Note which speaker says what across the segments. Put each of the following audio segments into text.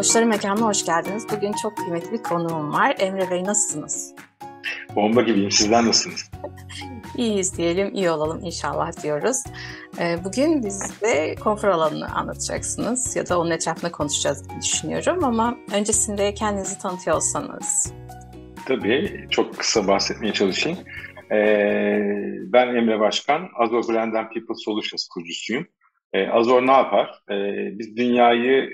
Speaker 1: Kuşların Mekanı'na hoş geldiniz. Bugün çok kıymetli bir konuğum var. Emre Bey, nasılsınız?
Speaker 2: Bomba gibiyim. Sizler nasılsınız?
Speaker 1: İyiyiz diyelim, iyi olalım inşallah diyoruz. Bugün bize konfor alanını anlatacaksınız ya da onun etrafında konuşacağız diye düşünüyorum ama öncesinde kendinizi tanıtıyor olsanız.
Speaker 2: Tabii çok kısa bahsetmeye çalışayım. Ben Emre Başkan, Azure Brand and People Solutions kurucusuyum. Azure ne yapar? Biz dünyayı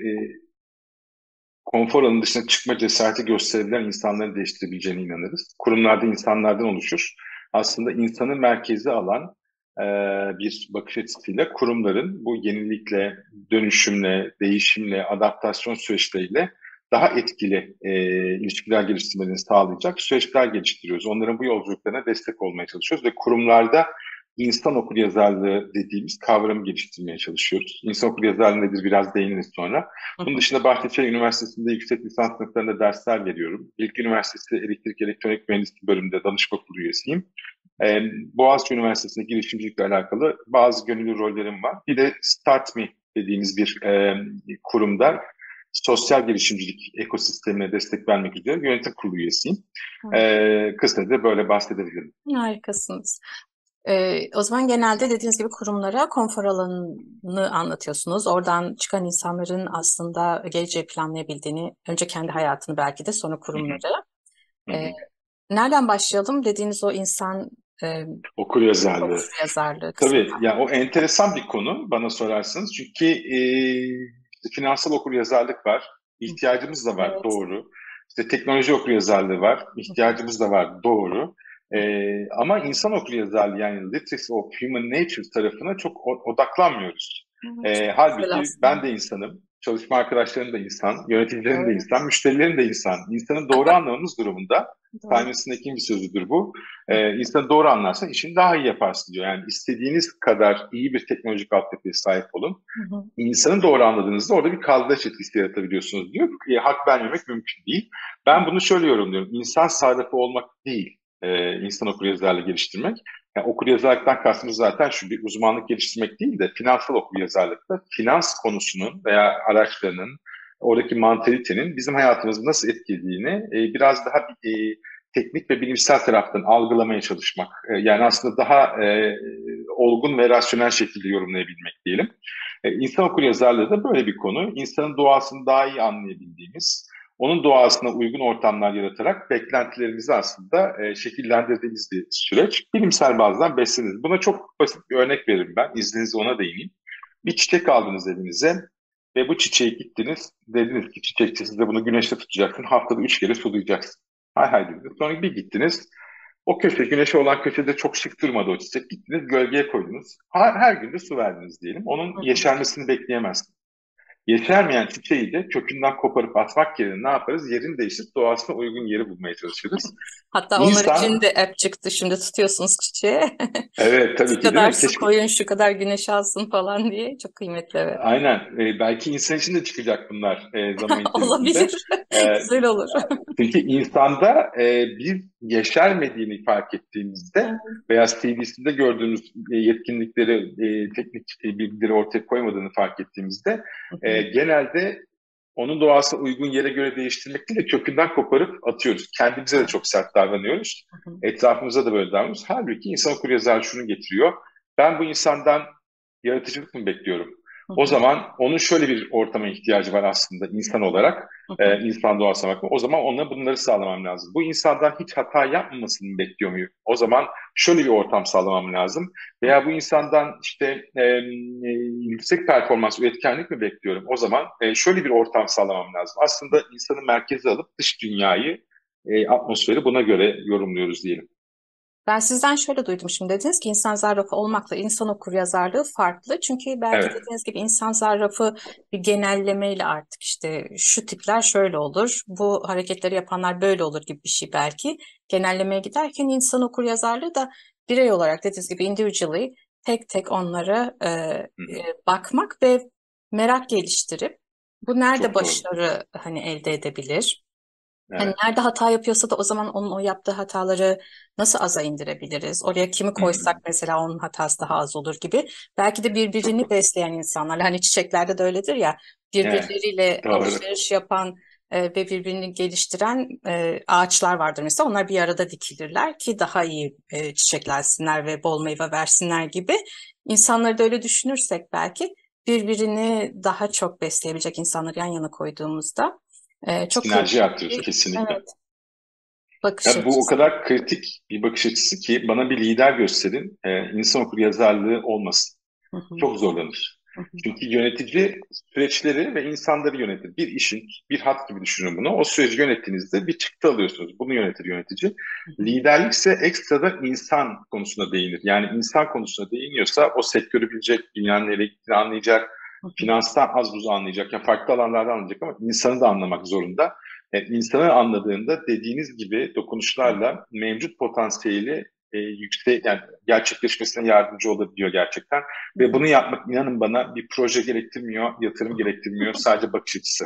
Speaker 2: konfor alanının dışına çıkma cesareti gösterebilen insanları değiştirebileceğine inanırız. Kurumlarda insanlardan oluşur. Aslında insanı merkeze alan e, bir bakış açısıyla kurumların bu yenilikle, dönüşümle, değişimle, adaptasyon süreçleriyle daha etkili ilişkiler geliştirmelerini sağlayacak süreçler geliştiriyoruz. Onların bu yolculuklarına destek olmaya çalışıyoruz ve kurumlarda insan okuryazarlığı dediğimiz kavramı geliştirmeye çalışıyoruz. İnsan okuryazarlığı nedir biraz değiniriz sonra. Bunun dışında Bahçeşehir Üniversitesi'nde yüksek lisans sınıflarında dersler veriyorum. Bilgi Üniversitesi Elektrik Elektronik Mühendisliği bölümünde danışma kurulu üyesiyim. Boğaziçi Üniversitesi'nde girişimcilikle alakalı bazı gönüllü rollerim var. Bir de Start Me dediğimiz bir kurumda sosyal girişimcilik ekosistemine destek vermek üzere yönetim kurulu üyesiyim. Kısaca böyle bahsedebilirim.
Speaker 1: Harikasınız. O zaman genelde dediğiniz gibi kurumlara konfor alanını anlatıyorsunuz. Oradan çıkan insanların aslında geleceği planlayabildiğini, önce kendi hayatını belki de sonra
Speaker 2: Hı hı,
Speaker 1: kurumları.
Speaker 2: hı
Speaker 1: Ee,
Speaker 2: hı.
Speaker 1: Nereden başlayalım? Dediğiniz o insan
Speaker 2: Okuryazarlığı.
Speaker 1: okuryazarlığı kısmı.
Speaker 2: Tabii ya o enteresan bir konu bana sorarsanız. Çünkü işte finansal okuryazarlık var. İhtiyacımız da var,
Speaker 1: Evet.
Speaker 2: doğru. İşte teknoloji okuryazarlığı var. İhtiyacımız da var, doğru. Ama insan okuryazarlığı yani literacy of human nature tarafına çok odaklanmıyoruz.
Speaker 1: Evet, çok güzel
Speaker 2: Halbuki
Speaker 1: aslında.
Speaker 2: ben de insanım. Çalışma arkadaşlarım da insan, yöneticilerim de
Speaker 1: Doğru.
Speaker 2: insan, müşterilerim de insan. İnsanı doğru anlamamız durumunda,
Speaker 1: Doğru.
Speaker 2: Simon Sinek'in bir sözüdür bu. İnsanı doğru anlarsan işini daha iyi yaparsın diyor. Yani istediğiniz kadar iyi bir teknolojik altyapıya sahip olun.
Speaker 1: Hı hı.
Speaker 2: İnsanı doğru anladığınızda orada bir kaldıraç etkisi yaratabiliyorsunuz diyor. Hak vermemek mümkün değil. Ben bunu şöyle yorumluyorum. İnsan sarrafı olmak değil, insan okuryazarlığı geliştirmek. Yani okuryazarlıktan kastımız zaten şu bir uzmanlık geliştirmek değil de finansal okuryazarlıkta finans konusunun veya araçlarının oradaki mantalitenin bizim hayatımızı nasıl etkilediğini biraz daha teknik ve bilimsel taraftan algılamaya çalışmak. Yani aslında daha olgun ve rasyonel şekilde yorumlayabilmek diyelim. İnsan okuryazarlığı da böyle bir konu. İnsanın doğasını daha iyi anlayabildiğimiz, onun doğasına uygun ortamlar yaratarak beklentilerimizi aslında şekillendirdiğimiz bir süreç. Bilimsel bazıdan besleniriz. Buna çok basit bir örnek veririm ben. İzninizle ona değineyim. Bir çiçek aldınız elinize ve bu çiçeği gittiniz. Dediniz ki çiçekçi size bunu güneşte tutacaksın. Haftada 3 kere sulayacaksın. Hay hay dediniz. Sonra bir gittiniz. O köşe, güneşe olan köşede çok şık durmadı o çiçek. Gittiniz gölgeye koydunuz. Her gün de su verdiniz diyelim. Onun
Speaker 1: Hı hı.
Speaker 2: yeşermesini bekleyemezsiniz. Yeşermeyen çiçeği de kökünden koparıp atmak yerine ne yaparız? Yerini değiştirip doğasına uygun yeri bulmaya çalışırız.
Speaker 1: Hatta onlar için
Speaker 2: İnsan,
Speaker 1: de app çıktı. Şimdi tutuyorsunuz çiçeği.
Speaker 2: evet tabii
Speaker 1: Şu
Speaker 2: ki değil
Speaker 1: kadar
Speaker 2: mi?
Speaker 1: su
Speaker 2: Keşke
Speaker 1: koyun, şu kadar güneş alsın falan diye. Çok kıymetli, evet.
Speaker 2: aynen. Belki insan için de çıkacak bunlar zaman içerisinde.
Speaker 1: Olabilir.
Speaker 2: E,
Speaker 1: Güzel olur.
Speaker 2: Çünkü insanda biz yeşermediğini fark ettiğimizde
Speaker 1: Evet.
Speaker 2: veya CV'sinde gördüğümüz yetkinlikleri, teknik bilgileri ortaya koymadığını fark ettiğimizde
Speaker 1: Hı hı.
Speaker 2: genelde onun doğasına uygun yere göre değiştirmek değil de kökünden koparıp atıyoruz. Kendimize de
Speaker 1: Evet.
Speaker 2: çok sert davranıyoruz.
Speaker 1: Hı hı.
Speaker 2: Etrafımıza da böyle davranıyoruz. Halbuki insan okuryazarlığı şunu getiriyor. Ben bu insandan yaratıcılık mı bekliyorum?
Speaker 1: Hı
Speaker 2: O
Speaker 1: hı.
Speaker 2: zaman onun şöyle bir ortama ihtiyacı var aslında insan olarak.
Speaker 1: Hı hı.
Speaker 2: İnsan doğasına bakma. O zaman ona bunları sağlamam lazım. Bu insandan hiç hata yapmamasını bekliyor muyum? O zaman şöyle bir ortam sağlamam lazım. Veya bu insandan işte yüksek performans, üretkenlik mi bekliyorum? O zaman şöyle bir ortam sağlamam lazım. Aslında insanı merkeze alıp dış dünyayı, atmosferi buna göre yorumluyoruz diyelim.
Speaker 1: Ben sizden şöyle duydum şimdi, dediniz ki insan zarrafı olmakla insan okuryazarlığı farklı. Çünkü belki
Speaker 2: Evet.
Speaker 1: dediğiniz gibi insan zarrafı bir genellemeyle artık işte şu tipler şöyle olur, bu hareketleri yapanlar böyle olur gibi bir şey belki. Genellemeye giderken insan okuryazarlığı da birey olarak dediğiniz gibi individually tek tek onlara
Speaker 2: Hı hı.
Speaker 1: bakmak ve merak geliştirip bu nerede
Speaker 2: Çok doğru.
Speaker 1: başarı hani elde edebilir? Hani
Speaker 2: Evet.
Speaker 1: nerede hata yapıyorsa da o zaman onun o yaptığı hataları nasıl aza indirebiliriz? Oraya kimi
Speaker 2: Hı hı.
Speaker 1: koysak mesela onun hatası daha az olur gibi. Belki de birbirini
Speaker 2: Çok
Speaker 1: besleyen insanlar. Hani çiçeklerde de öyledir ya,
Speaker 2: evet.
Speaker 1: birbirleriyle
Speaker 2: Doğru.
Speaker 1: alışveriş yapan ve birbirini geliştiren ağaçlar vardır mesela. Onlar bir arada dikilirler ki daha iyi çiçeklensinler ve bol meyve versinler gibi. İnsanları da öyle düşünürsek belki birbirini daha çok besleyebilecek insanları yan yana koyduğumuzda çok
Speaker 2: Sinerji
Speaker 1: kıymetli
Speaker 2: arttırır
Speaker 1: bir,
Speaker 2: kesinlikle.
Speaker 1: evet, bakış
Speaker 2: Ya bu o
Speaker 1: açısı.
Speaker 2: kadar kritik bir bakış açısı ki bana bir lider gösterin. İnsan okuryazarlığı olmasın.
Speaker 1: Hı hı,
Speaker 2: Çok zorlanır.
Speaker 1: hı hı,
Speaker 2: Çünkü yönetici süreçleri ve insanları yönetir. Bir işin bir hat gibi düşünün bunu. O süreci yönettiğinizde bir çıktı alıyorsunuz. Bunu yönetir yönetici.
Speaker 1: hı hı,
Speaker 2: Liderlik ise ekstra insan konusuna değinir. Yani insan konusuna değiniyorsa o sektörü bilecek, dünyanın nereye gittiğini anlayacak,
Speaker 1: hı hı.
Speaker 2: finanstan az buz anlayacak. Yani farklı alanlardan anlayacak ama insanı da anlamak zorunda. İnsanı anladığında dediğiniz gibi dokunuşlarla mevcut potansiyeli yüksek, yani gerçekleşmesine yardımcı olabiliyor gerçekten.
Speaker 1: Hı
Speaker 2: Ve
Speaker 1: hı.
Speaker 2: bunu yapmak inanın bana bir proje gerektirmiyor, yatırım gerektirmiyor. Sadece bakış açısı.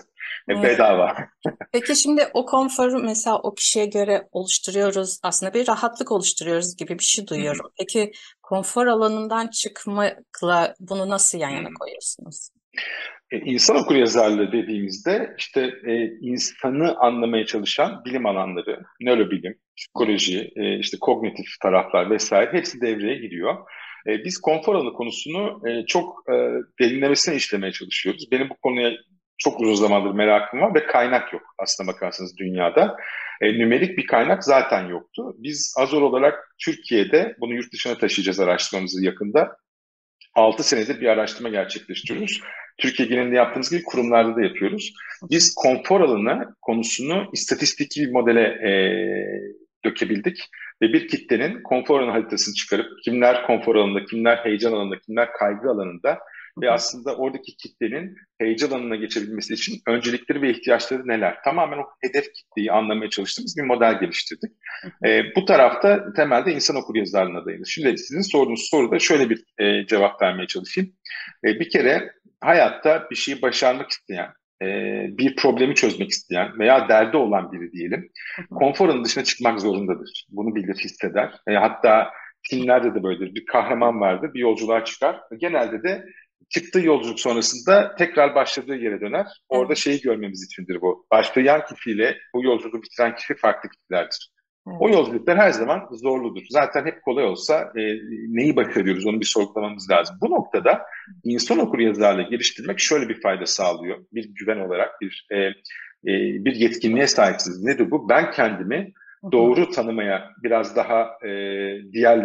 Speaker 1: Evet.
Speaker 2: Bedava.
Speaker 1: Peki şimdi o konforu mesela o kişiye göre oluşturuyoruz. Aslında bir rahatlık oluşturuyoruz gibi bir şey
Speaker 2: Hı hı,
Speaker 1: duyuyorum. Peki konfor alanından çıkmakla bunu nasıl yan
Speaker 2: hı
Speaker 1: yana
Speaker 2: hı.
Speaker 1: koyuyorsunuz?
Speaker 2: İnsan okuryazarlığı dediğimizde işte insanı anlamaya çalışan bilim alanları, nörobilim, psikoloji, işte kognitif taraflar vesaire hepsi devreye giriyor. Biz konfor alanı konusunu çok derinlemesine işlemeye çalışıyoruz. Benim bu konuya çok uzun zamandır merakım var ve kaynak yok aslına bakarsanız dünyada. Nümerik bir kaynak zaten yoktu. Biz Azor olarak Türkiye'de bunu yurt dışına taşıyacağız araştırmamızı yakında. 6 senedir bir araştırma gerçekleştiriyoruz. Türkiye genelinde yaptığımız gibi kurumlarda da yapıyoruz. Biz konfor alanı konusunu istatistiki bir modele dökebildik ve bir kitlenin konfor alanı haritasını çıkarıp kimler konfor alanında, kimler heyecan alanında, kimler kaygı alanında
Speaker 1: Hı
Speaker 2: ve
Speaker 1: hı,
Speaker 2: aslında oradaki kitlenin heyecan alanına geçebilmesi için öncelikleri ve ihtiyaçları neler? Tamamen o hedef kitleyi anlamaya çalıştığımız bir model geliştirdik.
Speaker 1: hı hı,
Speaker 2: Bu tarafta temelde insan okuryazarlığına dayanır. Şimdi sizin sorduğunuz soruda şöyle bir cevap vermeye çalışayım. Bir kere hayatta bir şeyi başarmak isteyen, e, bir problemi çözmek isteyen veya derdi olan biri diyelim,
Speaker 1: hı hı,
Speaker 2: konfor alanının dışına çıkmak zorundadır. Bunu bilir, hisseder. Hatta filmlerde de böyledir. Bir kahraman vardır, bir yolculuğa çıkar. Genelde de çıktığı yolculuk sonrasında tekrar başladığı yere döner. Orada
Speaker 1: evet,
Speaker 2: şeyi görmemiz içindir bu. Başlayan kişiyle bu yolculuğu bitiren kişi farklı kişilerdir. O
Speaker 1: evet.
Speaker 2: yolculuklar her zaman zorludur. Zaten hep kolay olsa neyi başarıyoruz onu bir sorgulamamız lazım. Bu noktada insan okuryazarlığı geliştirmek şöyle bir fayda sağlıyor. Bir güven olarak bir yetkinliğe sahipsiniz. Nedir bu? Ben kendimi
Speaker 1: Hı hı,
Speaker 2: doğru tanımaya biraz daha diğer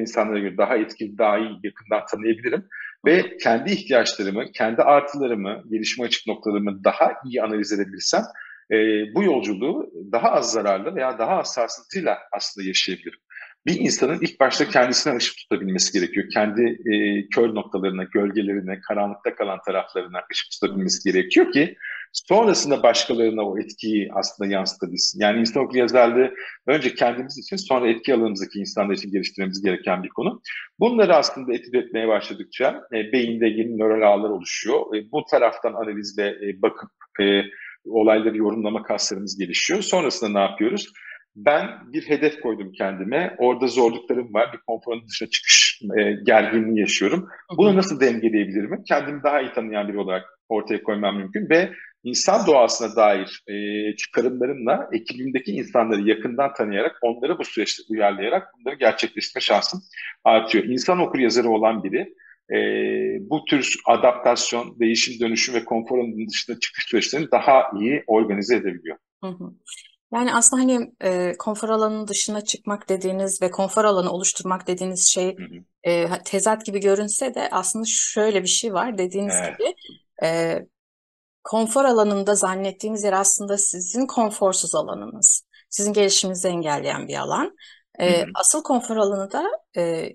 Speaker 2: insanlara göre daha etkili, daha iyi yakından tanıyabilirim.
Speaker 1: hı hı,
Speaker 2: Ve kendi ihtiyaçlarımı, kendi artılarımı, gelişime açık noktalarımı daha iyi analiz edebilirsem e, bu yolculuğu daha az zararlı veya daha az sarsıntıyla aslında yaşayabilirim. Bir insanın ilk başta kendisine ışık tutabilmesi gerekiyor. Kendi kör noktalarına, gölgelerine, karanlıkta kalan taraflarına ışık
Speaker 1: hı
Speaker 2: tutabilmesi gerekiyor ki sonrasında başkalarına o etkiyi aslında yansıtabilsin. Yani insan okuryazarlığı önce kendimiz için sonra etki alanımızdaki insanlar için geliştirmemiz gereken bir konu. Bunları aslında etüt etmeye başladıkça beyinde yeni nöral ağlar oluşuyor. Bu taraftan analiz ve bakıp olayları yorumlama kaslarımız gelişiyor. Sonrasında ne yapıyoruz? Ben bir hedef koydum kendime. Orada zorluklarım var. Bir konforun dışına çıkış gerginliği yaşıyorum.
Speaker 1: hı,
Speaker 2: Bunu nasıl dengeleyebilirim? Kendimi daha iyi tanıyan biri olarak ortaya koymam mümkün ve insan doğasına dair çıkarımlarımla ekibimdeki insanları yakından tanıyarak onları bu süreçte uyarlayarak bunları gerçekleştirme şansım artıyor. İnsan okuryazarı olan biri e, bu tür adaptasyon, değişim, dönüşüm ve konfor alanının dışında çıkış süreçlerini daha iyi organize edebiliyor.
Speaker 1: hı hı. Yani aslında hani konfor alanının dışına çıkmak dediğiniz ve konfor alanı oluşturmak dediğiniz şey
Speaker 2: Hı hı.
Speaker 1: tezat gibi görünse de aslında şöyle bir şey var. Dediğiniz
Speaker 2: Evet.
Speaker 1: gibi e, konfor alanında zannettiğiniz yer aslında sizin konforsuz alanınız. Sizin gelişiminizi engelleyen bir alan.
Speaker 2: Hı hı.
Speaker 1: Asıl konfor alanı da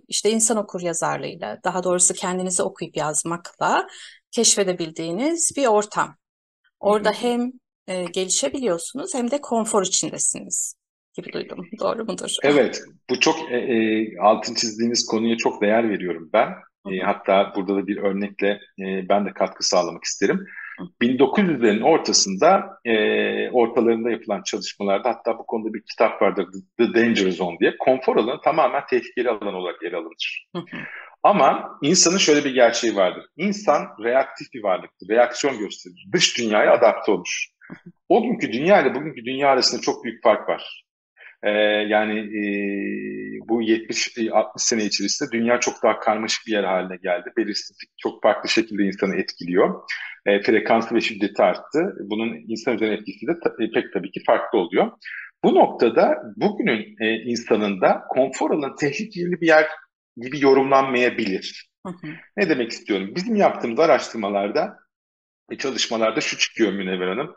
Speaker 1: işte insan okuryazarlığıyla, daha doğrusu kendinizi okuyup yazmakla keşfedebildiğiniz bir ortam.
Speaker 2: Hı
Speaker 1: Orada
Speaker 2: hı.
Speaker 1: hem gelişebiliyorsunuz hem de konfor içindesiniz gibi duydum. Doğru mudur?
Speaker 2: Evet, bu çok altın çizdiğiniz konuya çok değer veriyorum ben.
Speaker 1: Hı hı,
Speaker 2: Hatta burada da bir örnekle ben de katkı sağlamak isterim. 1900'lerin ortalarında yapılan çalışmalarda, hatta bu konuda bir kitap vardır, The Danger Zone diye, konfor alanı tamamen tehlikeli alan olarak ele alınır. Ama insanın şöyle bir gerçeği vardır. İnsan reaktif bir varlıktır, reaksiyon gösterir, dış dünyaya adapte olur. O günkü dünya ile bugünkü dünya arasında çok büyük fark var. Yani bu 70-60 sene içerisinde dünya çok daha karmaşık bir yer haline geldi. Belirsizlik çok farklı şekilde insanı etkiliyor. Frekansı ve şiddeti arttı. Bunun insan üzerine etkisi de pek tabii ki farklı oluyor. Bu noktada bugünün insanında konfor alanı tehlikeli bir yer gibi yorumlanmayabilir. Ne demek istiyorum? Bizim yaptığımız araştırmalarda çalışmalarda şu çıkıyor Münevver Hanım.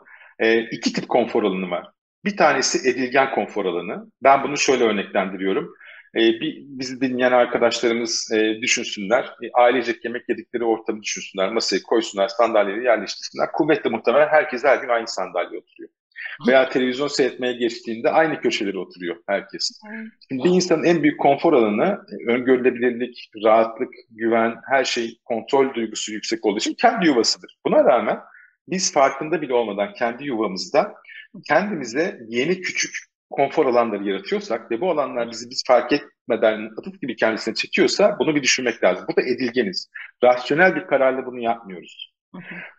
Speaker 2: İki tip konfor alanı var. Bir tanesi edilgen konfor alanı. Ben bunu şöyle örneklendiriyorum. Bizi dinleyen arkadaşlarımız düşünsünler. Ailecek yemek yedikleri ortamı düşünsünler. Masayı koysunlar, sandalyeleri yerleştirsinler. Kuvvetle muhtemelen herkes her gün aynı sandalyeye oturuyor. Veya televizyon seyretmeye geçtiğinde aynı köşelere oturuyor herkes. Şimdi bir insanın en büyük konfor alanı öngörülebilirlik, rahatlık, güven, her şey, kontrol duygusu yüksek olduğu için kendi yuvasıdır. Buna rağmen biz farkında bile olmadan kendi yuvamızda kendimize yeni küçük konfor alanları yaratıyorsak ve bu alanlar biz fark etmeden atık gibi kendisine çekiyorsa bunu bir düşünmek lazım. Bu da edilgeniz. Rasyonel bir kararla bunu yapmıyoruz.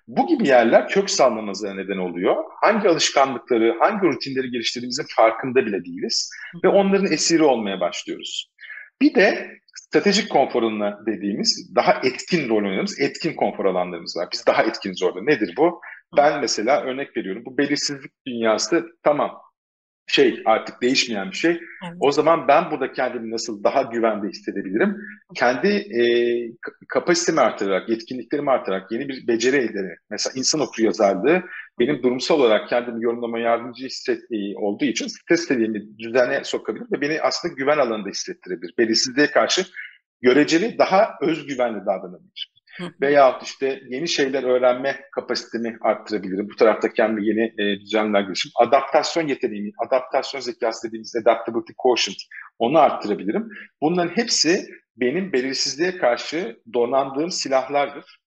Speaker 2: Bu gibi yerler kök salmamıza neden oluyor. Hangi alışkanlıkları, hangi rutinleri geliştirdiğimizin farkında bile değiliz ve onların esiri olmaya başlıyoruz. Bir de stratejik konfor alanı dediğimiz daha etkin rol oynadığımız etkin konfor alanlarımız var. Biz daha etkiniz orada. Nedir bu? Ben mesela örnek veriyorum. Bu belirsizlik dünyası tamam, artık değişmeyen bir şey.
Speaker 1: Evet.
Speaker 2: O zaman ben burada kendimi nasıl daha güvende hissedebilirim? Kendi kapasitemi artırarak, yetkinliklerimi artırarak yeni bir beceri ederek, mesela insan okuryazarlığı benim durumsal olarak kendimi yorumlamaya yardımcı hissettiği olduğu için stres seviyemi düzene sokabilir ve beni aslında güven alanında hissettirebilir. Belirsizliğe karşı göreceli daha özgüvenli davranabilir. Veyahut işte yeni şeyler öğrenme kapasitemi arttırabilirim. Bu tarafta kendi yeni düzenler gelişim. Adaptasyon yeteneğimi, adaptasyon zekası dediğimiz adaptability quotient, onu arttırabilirim. Bunların hepsi benim belirsizliğe karşı donandığım silahlardır.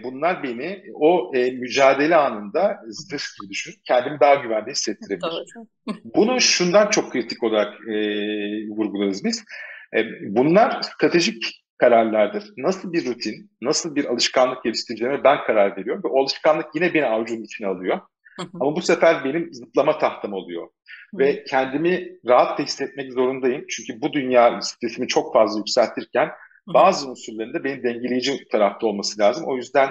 Speaker 2: Bunlar beni o mücadele anında zırh gibi düşün, kendimi daha güvende hissettirebilir. Bunu şundan çok kritik olarak vurgularız biz. Bunlar stratejik kararlardır. Nasıl bir rutin, nasıl bir alışkanlık geliştireceğime ben karar veriyorum ve o alışkanlık yine beni avucunun içine alıyor. Ama bu sefer benim zıplama tahtam oluyor. Ve kendimi rahat da hissetmek zorundayım. Çünkü bu dünya stresimi çok fazla yükseltirken bazı unsurların da beni dengeleyici tarafta olması lazım. O yüzden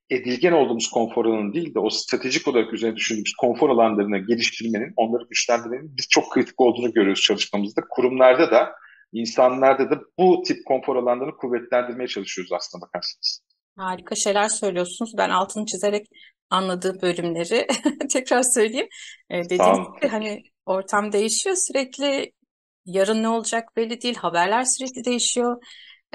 Speaker 2: edilgen olduğumuz konfor alanı değil de o stratejik olarak üzerine düşündüğümüz konfor alanlarını geliştirmenin, onları güçlendirmenin biz çok kritik olduğunu görüyoruz çalışmamızda. Kurumlarda da, insanlarda da bu tip konfor alanlarını kuvvetlendirmeye çalışıyoruz aslında bakarsanız.
Speaker 1: Harika şeyler söylüyorsunuz. Ben altını çizerek anladığım bölümleri tekrar söyleyeyim.
Speaker 2: Sağ
Speaker 1: Dediğiniz
Speaker 2: olun.
Speaker 1: gibi hani ortam değişiyor sürekli. Yarın ne olacak belli değil. Haberler sürekli değişiyor.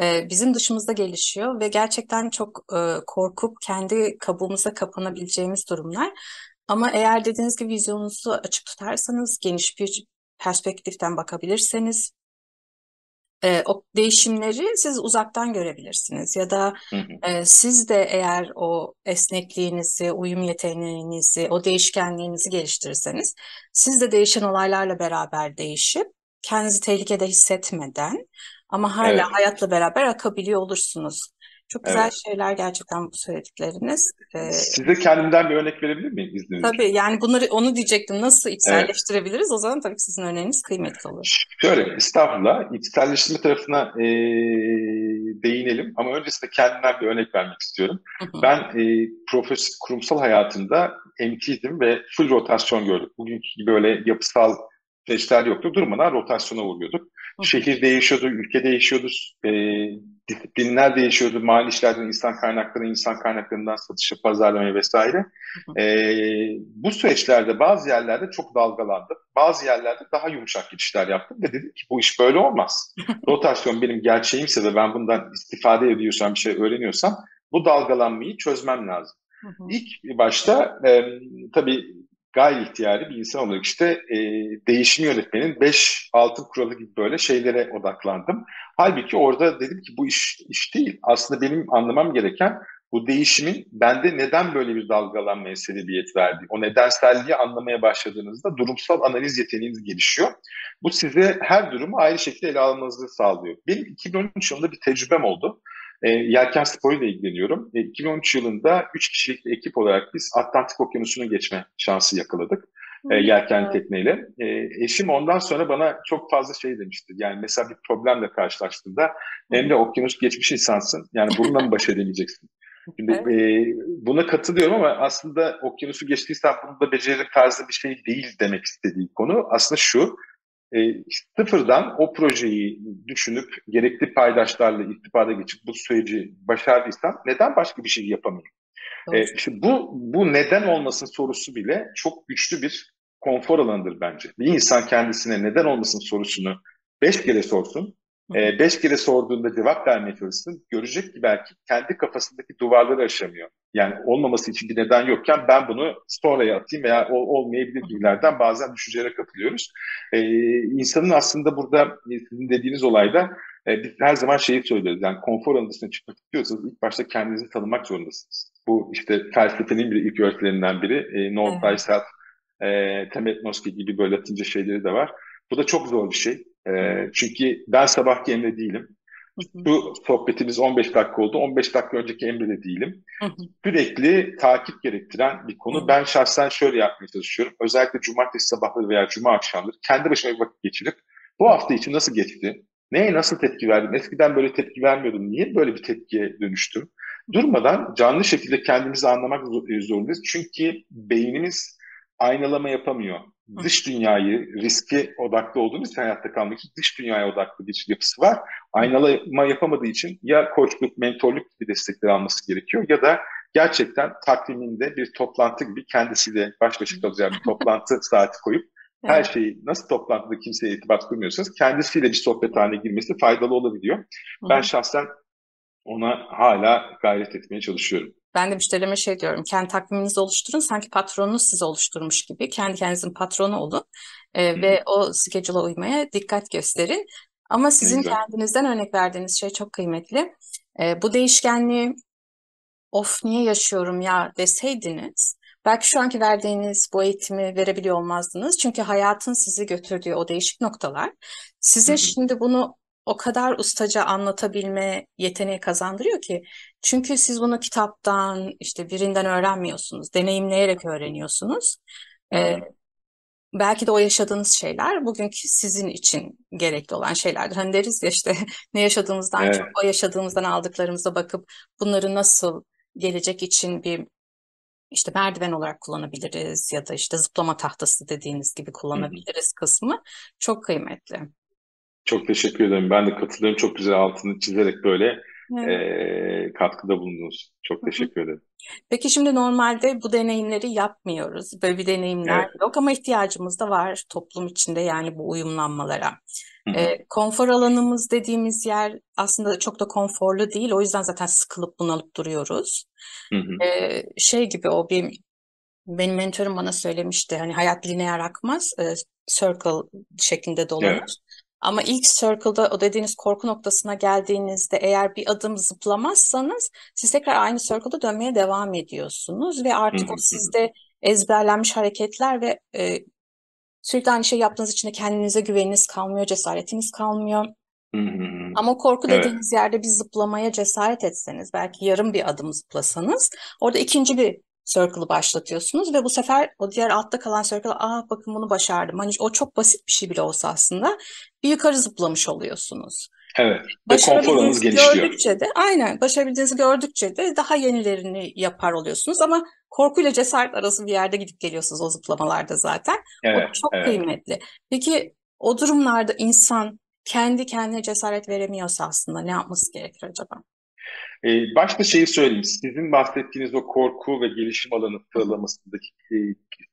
Speaker 1: Bizim dışımızda gelişiyor ve gerçekten çok korkup kendi kabuğumuza kapanabileceğimiz durumlar. Ama eğer dediğiniz gibi vizyonunuzu açık tutarsanız, geniş bir perspektiften bakabilirseniz, o değişimleri siz uzaktan görebilirsiniz ya da siz de eğer o esnekliğinizi, uyum yeteneğinizi, o değişkenliğinizi geliştirirseniz, siz de değişen olaylarla beraber değişip kendinizi tehlikede hissetmeden ama hala
Speaker 2: Evet,
Speaker 1: hayatla beraber akabiliyor olursunuz. Çok güzel
Speaker 2: evet.
Speaker 1: şeyler gerçekten bu söyledikleriniz.
Speaker 2: Size kendimden bir örnek verebilir miyim izninizle?
Speaker 1: Tabii yani onu diyecektim. Nasıl
Speaker 2: Evet.
Speaker 1: içselleştirebiliriz? O zaman tabii ki sizin öneriniz kıymetli olur.
Speaker 2: Şöyle, estağfurullah, içselleştirme tarafına değinelim ama öncesinde kendimden bir örnek vermek istiyorum. Ben kurumsal hayatımda MT'dim ve full rotasyon gördük. Bugünkü gibi böyle yapısal süreçler yoktu. Durmadan rotasyona uğruyorduk. Şehir değişiyordu, ülke değişiyordu, disiplinler değişiyordu. Mali işlerden insan kaynaklarından satışa, pazarlamaya vesaire. Bu süreçlerde bazı yerlerde çok dalgalandım. Bazı yerlerde daha yumuşak geçişler yaptım ve dedim ki bu iş böyle olmaz. Rotasyon benim gerçeğimse ve ben bundan istifade ediyorsam, bir şey öğreniyorsam bu dalgalanmayı çözmem lazım. İlk başta tabii gayri ihtiyari bir insan olarak işte değişim yönetmenin 5 altın kuralı gibi böyle şeylere odaklandım. Halbuki orada dedim ki bu iş değil. Aslında benim anlamam gereken bu değişimin bende neden böyle bir dalgalanmaya sebebiyet verdiği, o nedenselliği anlamaya başladığınızda durumsal analiz yeteneğiniz gelişiyor. Bu size her durumu ayrı şekilde ele almanızı sağlıyor. Benim 2013 yılında bir tecrübem oldu. Yelken sporuyla ilgileniyorum. 2013 yılında 3 kişilik bir ekip olarak biz Atlantik Okyanusu'nu geçme şansı yakaladık.
Speaker 1: Ne
Speaker 2: Yelkenli
Speaker 1: güzel.
Speaker 2: tekneyle. Eşim ondan sonra bana çok fazla şey demişti. Yani mesela bir problemle karşılaştığında
Speaker 1: Hı hı.
Speaker 2: Emre okyanus geçmiş insansın. Yani bununla mı baş edemeyeceksin? Şimdi
Speaker 1: Evet.
Speaker 2: buna katılıyorum ama aslında okyanusu geçtiysen bunu da beceririm tarzı bir şey değil demek istediği konu. Aslında şu, e, sıfırdan o projeyi düşünüp gerekli paydaşlarla irtibata geçip bu süreci başardıysam neden başka bir şey yapamayayım?
Speaker 1: Doğru.
Speaker 2: İşte bu neden olmasın sorusu bile çok güçlü bir konfor alanıdır bence. Bir insan kendisine neden olmasın sorusunu 5 kere sorsun.
Speaker 1: Hı hı.
Speaker 2: 5 kere sorduğunda cevap vermeye çalışsın. Görecek ki belki kendi kafasındaki duvarları aşamıyor. Yani olmaması için bir neden yokken ben bunu sonraya atayım veya olmayabilir
Speaker 1: Hı hı.
Speaker 2: gibilerden bazen düşüncelere kapılıyoruz. İnsanın aslında burada sizin dediğiniz olayda biz her zaman şeyi söylüyoruz. Yani konfor alanı dışına çıkmak istiyorsanız ilk başta kendinizi tanımak zorundasınız. Bu işte felsefenin bir ilk öğretilerinden biri. Know
Speaker 1: Evet.
Speaker 2: thyself, temetnoski gibi böyle Latince şeyleri de var. Bu da çok zor bir şey.
Speaker 1: Hı hı.
Speaker 2: Çünkü ben sabahki Emre değilim.
Speaker 1: Hı hı.
Speaker 2: Şu sohbetimiz 15 dakika oldu. 15 dakika önceki Emre de değilim.
Speaker 1: Hı hı.
Speaker 2: Sürekli takip gerektiren bir konu.
Speaker 1: Evet.
Speaker 2: Ben şahsen şöyle yapmaya çalışıyorum. Özellikle cumartesi sabahları veya cuma akşamları kendi başıma bir vakit geçirip bu
Speaker 1: Hı
Speaker 2: hafta için nasıl geçti? Neye nasıl tepki verdim? Eskiden böyle tepki vermiyordum. Niye böyle bir tepkiye dönüştüm?
Speaker 1: hı.
Speaker 2: Durmadan canlı şekilde kendimizi anlamak zorundayız. Çünkü beynimiz aynalama yapamıyor.
Speaker 1: Hı hı.
Speaker 2: Dış dünyayı, riski odaklı olduğumuz için hayatta kalmak için dış dünyaya odaklı bir yapısı var. Aynalama yapamadığı için ya koçluk, mentorluk gibi destekler alması gerekiyor ya da gerçekten takviminde bir toplantı gibi kendisiyle baş başa kalacağı bir toplantı saati koyup her
Speaker 1: Evet.
Speaker 2: şeyi nasıl toplantıda kimseye irtibat kurmuyorsanız kendisiyle bir sohbet haline girmesi faydalı olabiliyor.
Speaker 1: Hı
Speaker 2: Ben
Speaker 1: hı.
Speaker 2: şahsen ona hala gayret etmeye çalışıyorum.
Speaker 1: Ben de müşterilerime şey diyorum. Kendi takviminizi oluşturun. Sanki patronunuz sizi oluşturmuş gibi. Kendi kendinizin patronu olun.
Speaker 2: Hı hı,
Speaker 1: Ve o schedule'a uymaya dikkat gösterin. Ama
Speaker 2: ne
Speaker 1: sizin
Speaker 2: güzel.
Speaker 1: kendinizden örnek verdiğiniz şey çok kıymetli. Bu değişkenliği of niye yaşıyorum ya deseydiniz belki şu anki verdiğiniz bu eğitimi verebiliyor olmazdınız. Çünkü hayatın sizi götürdüğü o değişik noktalar
Speaker 2: Hı
Speaker 1: size
Speaker 2: hı,
Speaker 1: şimdi bunu o kadar ustaca anlatabilme yeteneği kazandırıyor ki. Çünkü siz bunu kitaptan işte birinden öğrenmiyorsunuz, deneyimleyerek öğreniyorsunuz.
Speaker 2: hı
Speaker 1: Ee,
Speaker 2: hı.
Speaker 1: Belki de o yaşadığınız şeyler bugünkü sizin için gerekli olan şeylerdir. Hani deriz ya işte ne yaşadığımızdan çok
Speaker 2: Evet.
Speaker 1: o yaşadığımızdan aldıklarımıza bakıp bunları nasıl gelecek için bir işte merdiven olarak kullanabiliriz ya da işte zıplama tahtası dediğiniz gibi
Speaker 2: Hı hı.
Speaker 1: kullanabiliriz kısmı çok kıymetli.
Speaker 2: Çok teşekkür ederim. Ben de katılıyorum. Çok güzel altını çizerek böyle
Speaker 1: Evet.
Speaker 2: katkıda bulundunuz. Çok
Speaker 1: Hı hı.
Speaker 2: teşekkür ederim.
Speaker 1: Peki şimdi normalde bu deneyimleri yapmıyoruz. Böyle bir deneyimler
Speaker 2: Evet.
Speaker 1: yok ama ihtiyacımız da var toplum içinde yani bu uyumlanmalara.
Speaker 2: Hı hı,
Speaker 1: Konfor alanımız dediğimiz yer aslında çok da konforlu değil. O yüzden zaten sıkılıp bunalıp duruyoruz.
Speaker 2: hı hı.
Speaker 1: Şey gibi o benim mentorum bana söylemişti. Hani hayat lineer akmaz, circle şeklinde
Speaker 2: Evet.
Speaker 1: dolanır. Ama ilk circle'da o dediğiniz korku noktasına geldiğinizde eğer bir adım zıplamazsanız siz tekrar aynı circle'da dönmeye devam ediyorsunuz ve
Speaker 2: Hı
Speaker 1: artık o
Speaker 2: hı, hı hı.
Speaker 1: sizde ezberlenmiş hareketler ve sürekli aynı şey yaptığınız için de kendinize güveniniz kalmıyor, cesaretiniz kalmıyor.
Speaker 2: Hı hı, hı.
Speaker 1: Ama korku
Speaker 2: Evet.
Speaker 1: dediğiniz yerde bir zıplamaya cesaret etseniz, belki yarım bir adım zıplasanız, orada ikinci bir circle'ı başlatıyorsunuz ve bu sefer o diğer altta kalan circle'a, aa bakın bunu başardım. Hani o çok basit bir şey bile olsa aslında bir yukarı zıplamış oluyorsunuz.
Speaker 2: Evet. Ve konfor alanınız
Speaker 1: Başarabildiğinizi
Speaker 2: genişliyor.
Speaker 1: gördükçe de, aynen başarabildiğinizi gördükçe de daha yenilerini yapar oluyorsunuz. Ama korkuyla cesaret arası bir yerde gidip geliyorsunuz o zıplamalarda zaten. O
Speaker 2: Evet.
Speaker 1: çok
Speaker 2: Evet.
Speaker 1: kıymetli. Peki o durumlarda insan kendi kendine cesaret veremiyorsa aslında ne yapması gerekir acaba?
Speaker 2: Başta şeyi söyleyeyim. Sizin bahsettiğiniz o korku ve gelişim alanı
Speaker 1: Hı hı,
Speaker 2: sıralamasındaki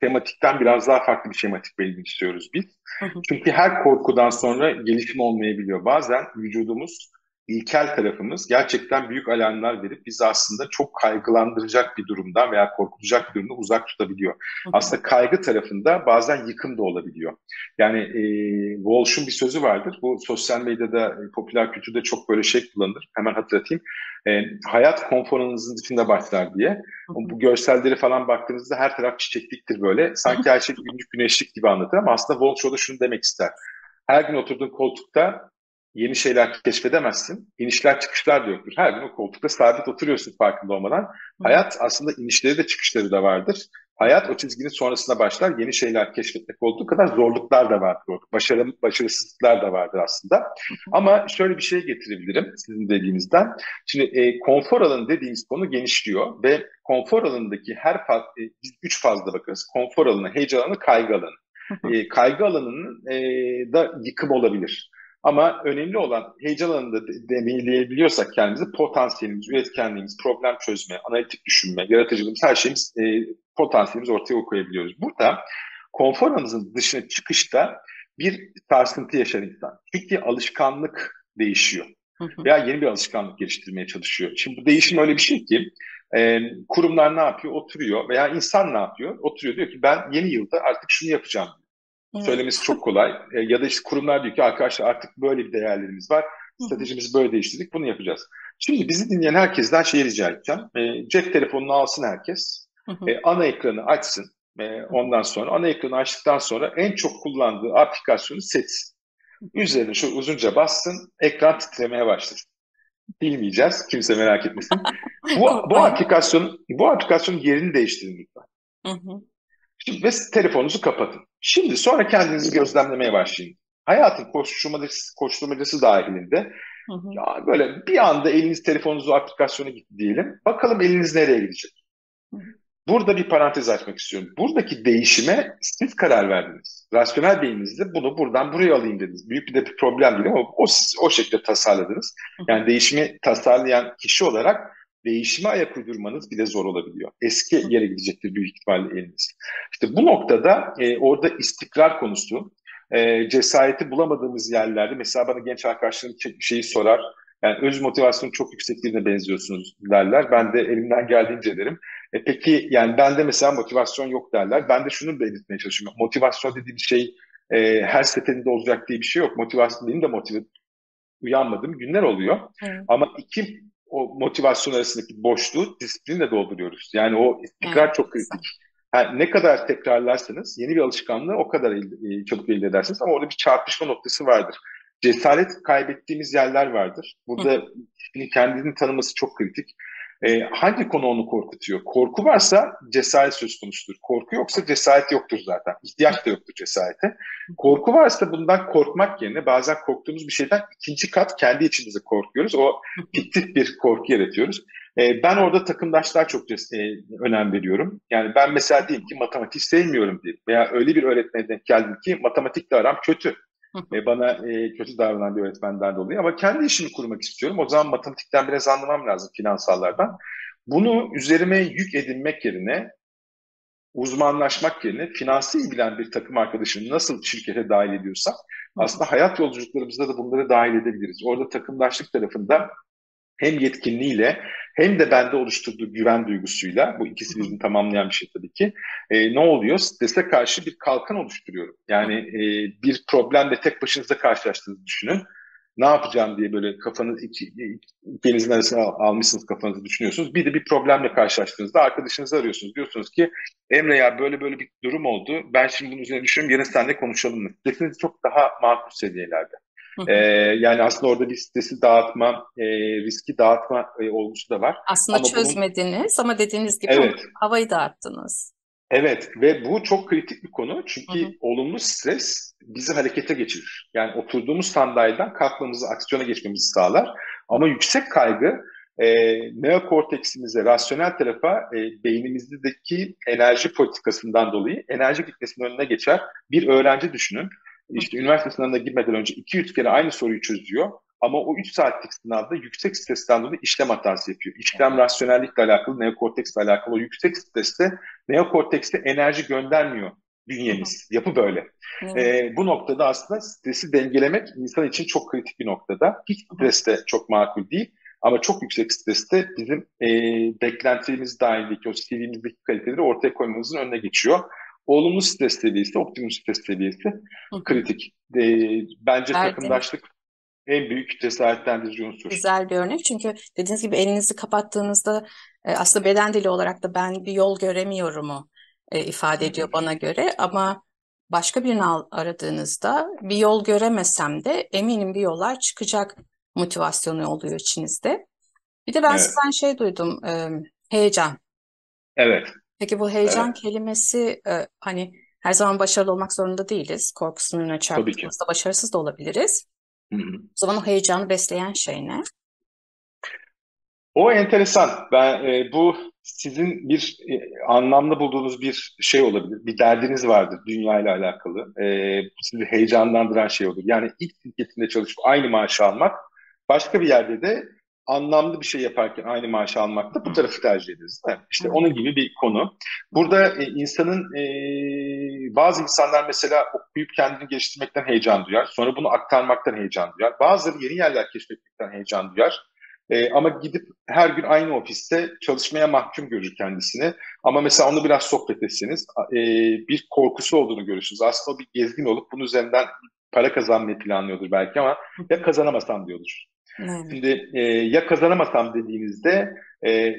Speaker 2: tematikten biraz daha farklı bir şematik belirlemek istiyoruz biz.
Speaker 1: hı hı,
Speaker 2: Çünkü her korkudan sonra gelişim olmayabiliyor. Bazen vücudumuz ilkel tarafımız gerçekten büyük alarmlar verip bizi aslında çok kaygılandıracak bir durumdan veya korkutacak bir durumdan uzak tutabiliyor.
Speaker 1: Hı hı.
Speaker 2: Aslında kaygı tarafında bazen yıkım da olabiliyor. Yani Walsh'un bir sözü vardır. Bu sosyal medyada, popüler kültürde çok böyle şey kullanılır. Hemen hatırlatayım. Hayat konforunuzun dışında başlar diye.
Speaker 1: Hı hı.
Speaker 2: Bu görselleri falan baktığınızda her taraf çiçekliktir böyle. Sanki her şey günlük güneşlik gibi anlatır ama aslında Walsh da şunu demek ister. Her gün oturduğun koltukta yeni şeyler keşfedemezsin. İnişler çıkışlar da yoktur. Her gün o koltukta sabit oturuyorsun farkında olmadan.
Speaker 1: Hı hı.
Speaker 2: Hayat aslında inişleri de çıkışları da vardır. Hayat o çizginin sonrasına başlar. Yeni şeyler keşfetmek olduğu kadar zorluklar da vardır. Başarısızlıklar da vardır aslında. Ama şöyle bir şey getirebilirim sizin dediğinizden. Şimdi konfor alanı dediğimiz konu genişliyor ve konfor alanındaki biz üç fazla bakarız. Konfor alanı, heyecan alanı, kaygı alanı.
Speaker 1: Hı hı.
Speaker 2: Kaygı alanının da yıkım olabilir. Ama önemli olan heyecan alanında deneyimleyebiliyorsak kendimizi potansiyelimiz, üretkenliğimiz, problem çözme, analitik düşünme, yaratıcılığımız her şeyimiz potansiyelimiz ortaya koyabiliyoruz. Burada konfor alanımızın dışına çıkışta bir sarsıntı yaşar insan. Çünkü alışkanlık değişiyor
Speaker 1: Hı hı.
Speaker 2: veya yeni bir alışkanlık geliştirmeye çalışıyor. Şimdi bu değişim öyle bir şey ki kurumlar ne yapıyor? Oturuyor veya insan ne yapıyor? Oturuyor diyor ki ben yeni yılda artık şunu yapacağım.
Speaker 1: Evet.
Speaker 2: Söylemesi çok kolay. Ya da işte kurumlar diyor ki arkadaşlar artık böyle bir değerlerimiz var.
Speaker 1: Hı hı.
Speaker 2: Stratejimizi böyle değiştirdik. Bunu yapacağız. Şimdi bizi dinleyen herkesten şeyi rica edeceğim. Cep telefonunu alsın herkes.
Speaker 1: Hı hı.
Speaker 2: Ana ekranı açsın. Ondan sonra ana ekranı açtıktan sonra en çok kullandığı aplikasyonu seçsin. Üzerine şu uzunca bassın. Ekran titremeye başlasın. Bilmeyeceğiz. Kimse merak etmesin.
Speaker 1: Korkmayın.
Speaker 2: Bu aplikasyonun yerini değiştirin lütfen.
Speaker 1: Hı hı.
Speaker 2: Şimdi ve telefonunuzu kapatın. Şimdi sonra kendinizi gözlemlemeye başlayın. Hayatın koşturmacası dahilinde
Speaker 1: Hı hı.
Speaker 2: ya böyle bir anda eliniz telefonunuzu aplikasyona gitti diyelim. Bakalım eliniz nereye gidecek?
Speaker 1: Hı
Speaker 2: Burada bir parantez açmak istiyorum. Buradaki değişime siz karar verdiniz. Rasyonel beyninizle bunu buradan buraya alayım dediniz. Büyük bir problem değil ama o şekilde tasarladınız.
Speaker 1: hı.
Speaker 2: Yani değişimi tasarlayan kişi olarak değişime ayak uydurmanız bile zor olabiliyor. Eski
Speaker 1: Hı
Speaker 2: yere gidecektir büyük ihtimalle eliniz. İşte bu noktada orada istikrar konusu, cesareti bulamadığımız yerlerde mesela bana genç arkadaşlarım şeyi sorar. Yani öz motivasyonu çok yüksek birine benziyorsunuz derler. Ben de elimden geldiğince derim. Peki yani bende mesela motivasyon yok derler. Ben de şunu belirtmeye çalışıyorum. Motivasyon dediğim şey her seferinde olacak diye bir şey yok. Motivasyon benim de uyanmadığım günler oluyor.
Speaker 1: hı.
Speaker 2: Ama o motivasyon arasındaki boşluğu disiplinle dolduruyoruz. Yani o
Speaker 1: Evet,
Speaker 2: istikrar çok
Speaker 1: güzel.
Speaker 2: kritik. Ne kadar tekrarlarsanız yeni bir alışkanlığı o kadar çabuk elde edersiniz. Ama orada bir çarpışma noktası vardır. Cesaret kaybettiğimiz yerler vardır.
Speaker 1: Hı
Speaker 2: Burada
Speaker 1: hı.
Speaker 2: kişinin kendini tanıması çok kritik. Hangi konu onu korkutuyor? Korku varsa cesaret söz konusudur. Korku yoksa cesaret yoktur zaten. İhtiyaç da yoktur cesarete.
Speaker 1: Hı hı.
Speaker 2: Korku varsa bundan korkmak yerine bazen korktuğumuz bir şeyden ikinci kat kendi içimizde korkuyoruz. O
Speaker 1: Hı hı.
Speaker 2: fiktif bir korku yaratıyoruz. Ben orada takımdaşlığa çok önem veriyorum. Yani ben mesela diyeyim ki matematik sevmiyorum diyeyim. Veya öyle bir öğretmene denk geldim ki matematikle aram kötü.
Speaker 1: Hı hı.
Speaker 2: Bana kötü davranan bir öğretmenden dolayı ama kendi işimi kurmak istiyorum. O zaman matematikten biraz anlamam lazım, finansallardan. Bunu üzerime yük edinmek yerine, uzmanlaşmak yerine finansı ilgilen bir takım arkadaşını nasıl şirkete dahil ediyorsak
Speaker 1: Hı hı.
Speaker 2: aslında hayat yolculuklarımızda da bunları dahil edebiliriz. Orada takımdaşlık tarafında hem yetkinliğiyle hem de bende oluşturduğu güven duygusuyla, bu
Speaker 1: Hı
Speaker 2: ikisi
Speaker 1: hı.
Speaker 2: birbirini tamamlayan bir şey tabii ki, ne oluyor? Strese karşı bir kalkan oluşturuyorum.
Speaker 1: Hı
Speaker 2: Yani
Speaker 1: hı.
Speaker 2: bir problemle tek başınıza karşılaştığınızı düşünün. Ne yapacağım diye böyle ikinizin arasına almışsınız, kafanızı düşünüyorsunuz. Bir de bir problemle karşılaştığınızda arkadaşınızı arıyorsunuz. Diyorsunuz ki Emre ya böyle böyle bir durum oldu. Ben şimdi bunun üzerine düşünüyorum. Yarın seninle konuşalım mı? Stresiniz çok daha makul seviyelerde.
Speaker 1: Hı
Speaker 2: Ee,
Speaker 1: hı.
Speaker 2: Yani aslında orada bir stresi dağıtma, riski dağıtma olgusu da var.
Speaker 1: Aslında
Speaker 2: Ama bunun
Speaker 1: çözmediniz ama dediğiniz gibi
Speaker 2: evet,
Speaker 1: havayı dağıttınız.
Speaker 2: evet ve bu çok kritik bir konu.
Speaker 1: Hı
Speaker 2: Çünkü
Speaker 1: hı.
Speaker 2: olumlu stres bizi harekete geçirir. Yani oturduğumuz sandalyeden kalkmamızı, aksiyona geçmemizi sağlar. Ama yüksek kaygı neokorteksimize, rasyonel tarafa beynimizdeki enerji politikasından dolayı enerji gitmesinin önüne geçer. Bir öğrenci düşünün.
Speaker 1: Hı
Speaker 2: İşte üniversite sınavına girmeden önce 200 kere aynı soruyu çözüyor. Ama o 3 saatlik sınavda yüksek stresten dolayı işlem hatası yapıyor. İşlem rasyonellikle alakalı, neokorteksle alakalı o yüksek streste neokortekste enerji göndermiyor.
Speaker 1: Hı hı.
Speaker 2: Bünyemiz, yapı böyle.
Speaker 1: Evet.
Speaker 2: Bu noktada aslında stresi dengelemek insan için çok kritik bir noktada. Hiç
Speaker 1: Hı hı.
Speaker 2: stres de çok makul değil. Ama çok yüksek streste bizim beklentilerimiz dahilindeki o CV'mizdeki kaliteleri ortaya koymamızın önüne geçiyor. Olumlu stres seviyesi, optimum stres seviyesi
Speaker 1: Hı hı.
Speaker 2: kritik. Bence
Speaker 1: Verdiğiniz
Speaker 2: takımdaşlık en büyük cesaretlendirici unsur.
Speaker 1: güzel bir örnek. Çünkü dediğiniz gibi elinizi kapattığınızda aslında beden dili olarak da ben bir yol göremiyorumu
Speaker 2: Hı
Speaker 1: ifade ediyor
Speaker 2: hı.
Speaker 1: bana göre. Ama başka birini aradığınızda bir yol göremesem de eminim bir yollar çıkacak motivasyonu oluyor içinizde. Bir de ben
Speaker 2: Evet,
Speaker 1: sizden şey duydum, heyecan.
Speaker 2: evet,
Speaker 1: Peki bu heyecan
Speaker 2: evet.
Speaker 1: kelimesi hani her zaman başarılı olmak zorunda değiliz. Korkusunu önüne
Speaker 2: Tabii ki.
Speaker 1: çarptığımızda başarısız da olabiliriz.
Speaker 2: Hı hı.
Speaker 1: O zaman o heyecanı besleyen şey ne?
Speaker 2: O enteresan. Bu sizin bir anlamlı bulduğunuz bir şey olabilir. Bir derdiniz vardır dünya ile alakalı. Bu sizi heyecanlandıran şey olur. Yani ilk şirketinde çalışıp aynı maaşı almak, başka bir yerde de anlamlı bir şey yaparken aynı maaşı almak da bu tarafı tercih ederiz, değil mi? İşte onun
Speaker 1: Evet.
Speaker 2: gibi bir konu. Burada bazı insanlar mesela okuyup kendini geliştirmekten heyecan duyar. Sonra bunu aktarmaktan heyecan duyar. Bazıları yeni yerler keşfetmekten heyecan duyar. Ama gidip her gün aynı ofiste çalışmaya mahkum görür kendisini. Ama mesela onu biraz sohbet etseniz bir korkusu olduğunu görürsünüz. Aslında o bir gezgin olup bunun üzerinden para kazanmayı planlıyordur belki ama ya kazanamasam diyordur.
Speaker 1: Evet.
Speaker 2: Şimdi ya kazanamasam dediğinizde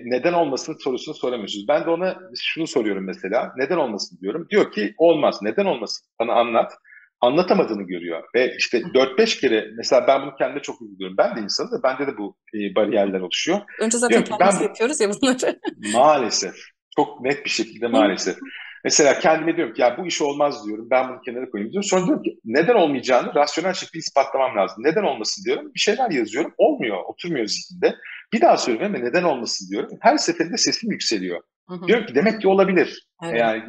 Speaker 2: neden olmasın sorusunu soramıyorsunuz. Ben de ona şunu soruyorum mesela. Neden olmasın diyorum. Diyor ki olmaz. Neden olmasın? Bana anlat. Anlatamadığını görüyor. Ve işte 4-5 kere mesela ben bunu kendime çok uyguluyorum. Ben de insanım da bende de bu bariyerler oluşuyor.
Speaker 1: Önce zaten
Speaker 2: Diyorum ki ben
Speaker 1: kendimiz yapıyoruz ya bunları.
Speaker 2: maalesef çok net bir şekilde maalesef. Mesela kendime diyorum ki ya bu iş olmaz diyorum. Ben bunu kenara koyayım diyorum. Sonra diyorum ki neden olmayacağını rasyonel şekilde ispatlamam lazım. Neden olmasın diyorum. Bir şeyler yazıyorum. Olmuyor. Oturmuyor zihnimde. Bir daha söylüyorum ama neden olmasın diyorum. Her seferinde sesim yükseliyor. Diyorum ki demek ki olabilir.
Speaker 1: Evet.
Speaker 2: Yani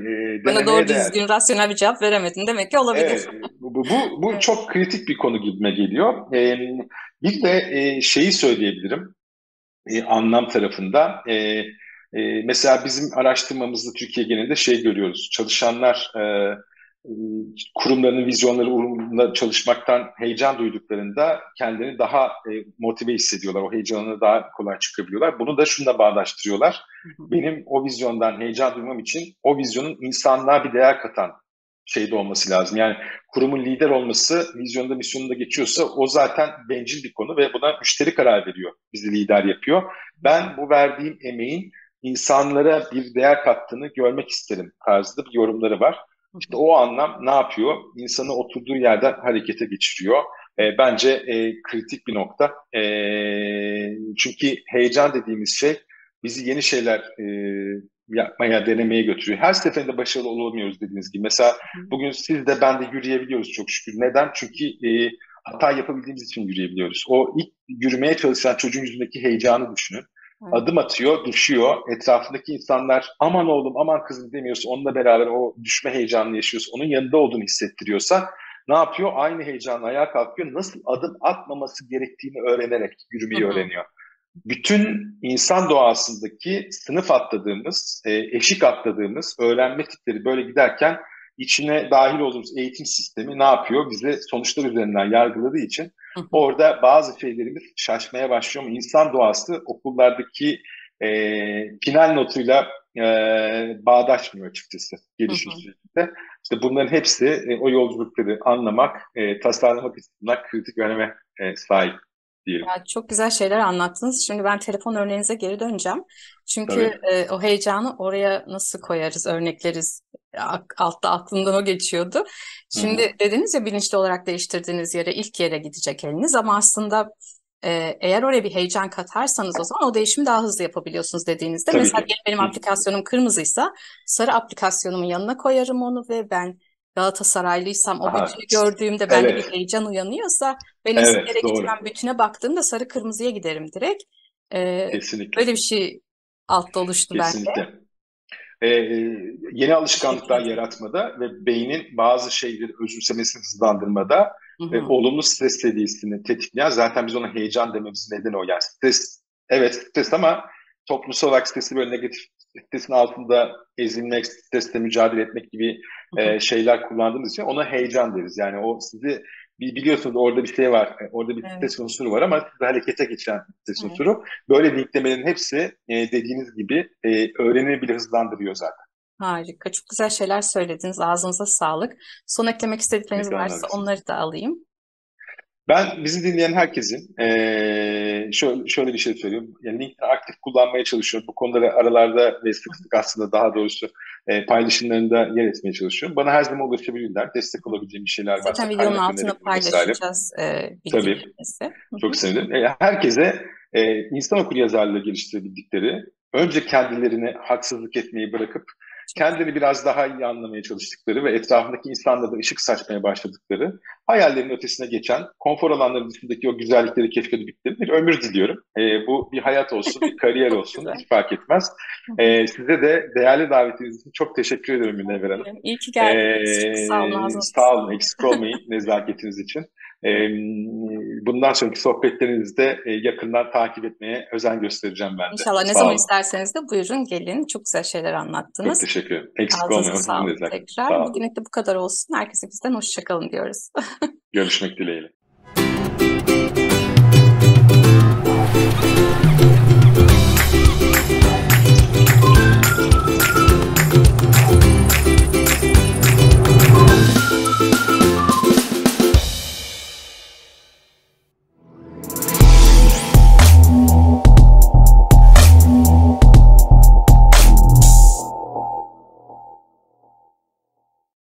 Speaker 1: Bana doğru
Speaker 2: denemeye değer.
Speaker 1: düzgün rasyonel bir cevap veremedin. Demek ki olabilir.
Speaker 2: Evet, bu
Speaker 1: Evet.
Speaker 2: çok kritik bir konu gibime geliyor. Bir de şeyi söyleyebilirim anlam tarafında. Mesela bizim araştırmamızda Türkiye genelinde şey görüyoruz. Çalışanlar kurumların vizyonları uğrunda çalışmaktan heyecan duyduklarında kendilerini daha motive hissediyorlar. O heyecanına daha kolay çıkabiliyorlar. Bunu da şununla bağdaştırıyorlar. Benim o vizyondan heyecan duymam için o vizyonun insanlığa bir değer katan şeyde olması lazım. Yani kurumun lider olması vizyonda misyonunda geçiyorsa o zaten bencil bir konu ve buna müşteri karar veriyor. Bizi lider yapıyor. Ben bu verdiğim emeğin insanlara bir değer kattığını görmek isterim tarzında bir yorumları var. İşte o anlam ne yapıyor? İnsanı oturduğu yerden harekete geçiriyor. Bence kritik bir nokta. Çünkü heyecan dediğimiz şey bizi yeni şeyler yapmaya, denemeye götürüyor. Her seferinde başarılı olamıyoruz dediğiniz gibi. Mesela bugün siz de ben de yürüyebiliyoruz çok şükür. Neden? Çünkü hata yapabildiğimiz için yürüyebiliyoruz. O ilk yürümeye çalışan çocuğun yüzündeki heyecanı düşünün.
Speaker 1: Evet.
Speaker 2: Adım atıyor, düşüyor. Etrafındaki insanlar aman oğlum, aman kızım demiyorsa, onunla beraber o düşme heyecanını yaşıyorsa, onun yanında olduğunu hissettiriyorsa ne yapıyor? Aynı heyecanla ayağa kalkıyor. Nasıl adım atmaması gerektiğini öğrenerek yürümeyi öğreniyor. Bütün insan doğasındaki sınıf atladığımız, eşik atladığımız öğrenme tipleri böyle giderken içine dahil olduğumuz eğitim sistemi ne yapıyor? Bize sonuçlar üzerinden yargıladığı için orada bazı şeylerimiz şaşmaya başlıyor ama insan doğası okullardaki final notuyla bağdaşmıyor açıkçası gelişim sürecinde. İşte bunların hepsi o yolculukları anlamak, tasarlamak açısından kritik öneme sahip diyelim.
Speaker 1: Ya çok güzel şeyler anlattınız. Şimdi ben telefon örneğinize geri döneceğim. Çünkü
Speaker 2: Tabii.
Speaker 1: o heyecanı oraya nasıl koyarız, örnekleriz. Altta aklımdan o geçiyordu.
Speaker 2: Hı hı.
Speaker 1: Şimdi dediniz ya bilinçli olarak değiştirdiğiniz yere ilk yere gidecek eliniz ama aslında eğer oraya bir heyecan katarsanız o zaman o değişimi daha hızlı yapabiliyorsunuz dediğinizde.
Speaker 2: Tabii
Speaker 1: Mesela
Speaker 2: ki.
Speaker 1: benim
Speaker 2: Hı.
Speaker 1: aplikasyonum kırmızıysa sarı aplikasyonumun yanına koyarım onu ve ben Galatasaraylıysam o
Speaker 2: Aha.
Speaker 1: bütünü gördüğümde bende bir
Speaker 2: Evet.
Speaker 1: heyecan uyanıyorsa ben ilk
Speaker 2: Evet.
Speaker 1: yere
Speaker 2: Doğru.
Speaker 1: gitmem bütüne baktığımda sarı kırmızıya giderim direkt.
Speaker 2: Kesinlikle.
Speaker 1: Böyle bir şey altta oluştu bende.
Speaker 2: Kesinlikle. Ee, Yeni
Speaker 1: Teşekkür
Speaker 2: alışkanlıklar
Speaker 1: ederim.
Speaker 2: yaratmada ve beynin bazı şeyleri özümsemesini hızlandırmada
Speaker 1: Hı hı.
Speaker 2: olumlu stres seviyesini tetikleyen zaten biz ona heyecan dememizin nedeni o. Yani stres, evet stres ama toplumsal olarak stresi böyle negatif stresin altında ezilmek, stresle mücadele etmek gibi
Speaker 1: Hı hı.
Speaker 2: şeyler kullandığımız için ona heyecan deriz. Yani o sizi biliyorsunuz orada bir şey var, orada bir
Speaker 1: Evet,
Speaker 2: stres unsuru var ama sizi harekete geçen stres
Speaker 1: evet.
Speaker 2: unsuru. Böyle linklemelerin hepsi dediğiniz gibi öğrenimi bile hızlandırıyor zaten.
Speaker 1: Harika. Çok güzel şeyler söylediniz. Ağzınıza sağlık. Son eklemek istedikleriniz
Speaker 2: Ekranlar
Speaker 1: varsa
Speaker 2: bizim.
Speaker 1: onları da alayım.
Speaker 2: Ben bizi dinleyen herkesin şöyle bir şey söyleyeyim. Yani LinkedIn aktif kullanmaya çalışıyorum. Bu konuları aralarda ve sık sık aslında daha doğrusu paylaşımlarında yer etmeye çalışıyorum. Bana her zaman ulaşabilirler. Destek olabileceğim bir şeyler varsa
Speaker 1: Zaten videonun
Speaker 2: kaynak
Speaker 1: altına
Speaker 2: önerebilirim vesaire.
Speaker 1: paylaşacağız
Speaker 2: Tabii
Speaker 1: bilgilerinizi. Hı
Speaker 2: çok
Speaker 1: hı.
Speaker 2: sevinirim. Herkese insan okuryazarlığı geliştirebildikleri, önce kendilerine haksızlık etmeyi bırakıp
Speaker 1: Çok
Speaker 2: kendini biraz daha iyi anlamaya çalıştıkları ve etrafındaki insanlara da ışık saçmaya başladıkları, hayallerin ötesine geçen, konfor alanları dışındaki o güzellikleri keşfedildikleri bir ömür diliyorum. Bu bir hayat olsun, bir kariyer
Speaker 1: çok
Speaker 2: olsun,
Speaker 1: güzel.
Speaker 2: hiç fark etmez.
Speaker 1: Hı hı.
Speaker 2: Size de değerli davetiniz için çok teşekkür ederim Münevver Hanım.
Speaker 1: İyi ki geldiniz. Çok sağ olun. Ağzınıza
Speaker 2: Sağ olun,
Speaker 1: sağlık.
Speaker 2: eksik olmayın nezaketiniz için. Ee, Bundan sonraki sohbetlerinizi de yakından takip etmeye özen göstereceğim ben de.
Speaker 1: İnşallah ne
Speaker 2: Sağ
Speaker 1: zaman
Speaker 2: olun.
Speaker 1: isterseniz de buyurun gelin. Çok güzel şeyler
Speaker 2: Çok
Speaker 1: anlattınız.
Speaker 2: teşekkür ederim. Eksik
Speaker 1: Ağzınıza
Speaker 2: olmayın. Sizin de
Speaker 1: sağlık
Speaker 2: zaten.
Speaker 1: tekrar.
Speaker 2: Sağ olun.
Speaker 1: Bugünlük de bu kadar olsun. Herkese bizden hoşça kalın diyoruz.
Speaker 2: Görüşmek dileğiyle.